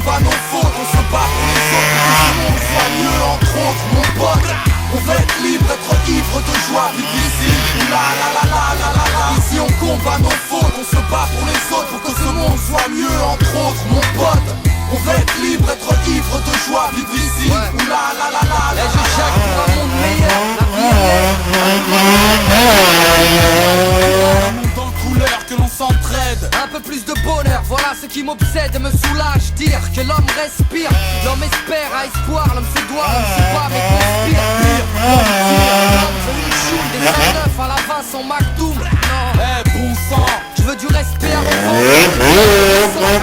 combat nos fautes, on se bat pour les autres, pour que ce monde soit mieux, entre autres, mon pote. On veut être libre, être ivre de joie, vivre ici. La la la la la la la. Ici on combat nos fautes, on se bat pour les autres, pour que ce monde soit mieux, entre autres, mon pote. On veut être libre, être ivre de joie, vivre ici. La la la la la. Je chaque pour un monde meilleur, la vie un monde en couleur, que l'on s'entraide. un peu plus de bonheur, voilà ce qui m'obsède et me soulage. Dire que l'homme respire, l'homme espère, a espoir, l'homme se doit, l'homme se bat mais conspire. L'homme tire, l'homme veut une choule, des 5-9 à la fin son McDoom. Non, Eh bon sang, je veux du respect à revoir,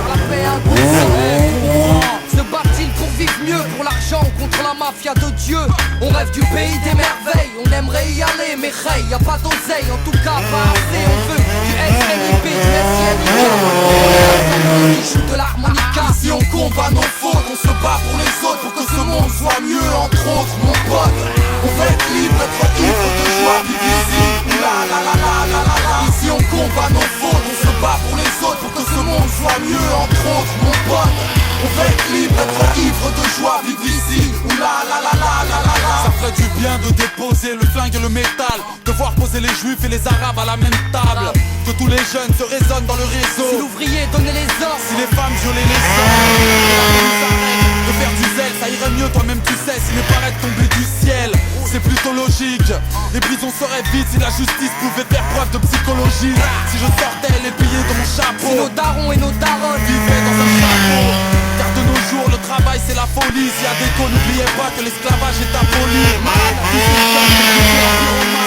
la paix un bon sang. Se bat-il pour vivre mieux, pour l'argent ou contre la mafia de Dieu? On rêve du pays des merveilles, on aimerait y aller, mais hey, y a pas d'oseille, en tout cas pas assez. On veut du SNIP, du SNIP, qui joue de l'harmonica. ici on combat nos fautes, on se bat pour les autres, pour que ce monde soit mieux, entre autres, mon pote. On veut être libre, être ivre de joie, vivre ici. La la la la la la la. Ici on combat nos fautes, on se bat pour les autres, pour que ce monde soit mieux, entre autres, mon pote. On veut être libre, être ivre de joie, vivre ici. La la la la la la la. Ça ferait du bien de déposer le flingue et le métal, de voir poser les juifs et les arabes à la même table, que tous les jeunes se résonnent dans le Si réseau. l'ouvrier donnait les ordres, Si les femmes violaient les hommes, de faire du zèle, ça irait mieux, toi-même tu sais, si les paraître tomber du ciel, c'est plutôt logique. Les prisons seraient vides si la justice pouvait faire preuve de psychologie. Si je sortais les billets de mon si chapeau, nos darons et nos daronnes vivaient dans un chapeau. Car de nos jours, le travail c'est la folie. S'il y a des cons, n'oubliez pas que l'esclavage est aboli.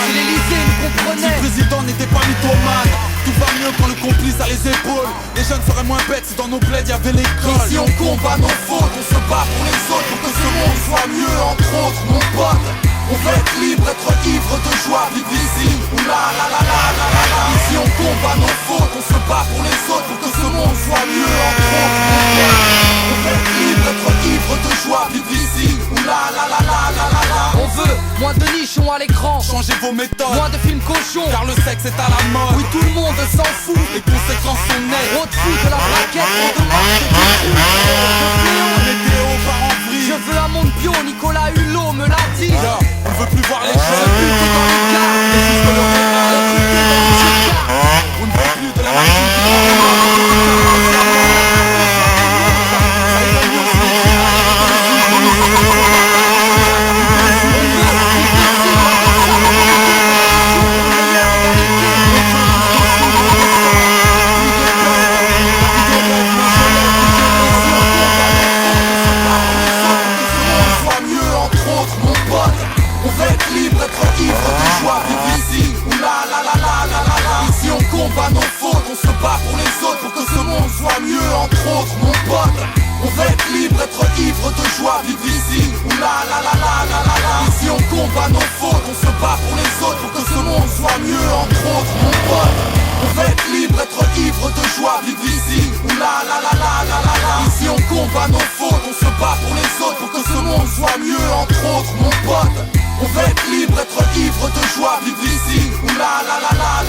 si l'Élysée nous Si le comprenait. président n'était pas mythomane, tout va mieux quand le complice a les épaules. Les jeunes seraient moins bêtes si dans nos plaids y avait l'école. Ici on combat nos fautes, on se bat pour les autres, pour que ce monde soit mieux, entre autres, mon pote. On veut être libre, être ivre de joie, vivre ici. La la la la la la la. Ici on combat nos fautes, on se bat pour les autres, pour que ce monde soit mieux, entre autres, mon pote. On veut être libre, être ivre de joie, vivre ici. La la la la la la la. On veut moins de nichons à l'écran, Changez vos méthodes, moins de films cochons. car le sexe est à la mode. Oui, tout le monde s'en fout. Les conséquences sont nettes. Trop de fous de la braquette, trop de marche et du trou. Météo part en vrille. Je veux un monde bio, Nicolas Hulot me l'a dit. Là, on veut plus voir les jeunes. Plutôt dans les gares, C'est juste le réel. On ne veut plus de la machine. Soit mieux, entre autres, mon pote. On veut être libre, être ivre de joie, vivre ici. La la la la la la la. Ici on combat nos fautes, on se bat pour les autres, pour que ce monde soit mieux, entre autres, mon pote. On veut être libre, être ivre de joie, vivre ici. La la la la la la la. Ici on combat nos fautes, on se bat pour les autres, pour que ce monde soit mieux, entre autres, mon pote. On veut être libre, être ivre de joie, vivre ici. La la la la la la la. Ici on combat nos fautes, on se bat pour les autres, pour que ce monde soit mieux, entre autres, mon pote. On veut être libre, être ivre de joie, vivre ici. La la la la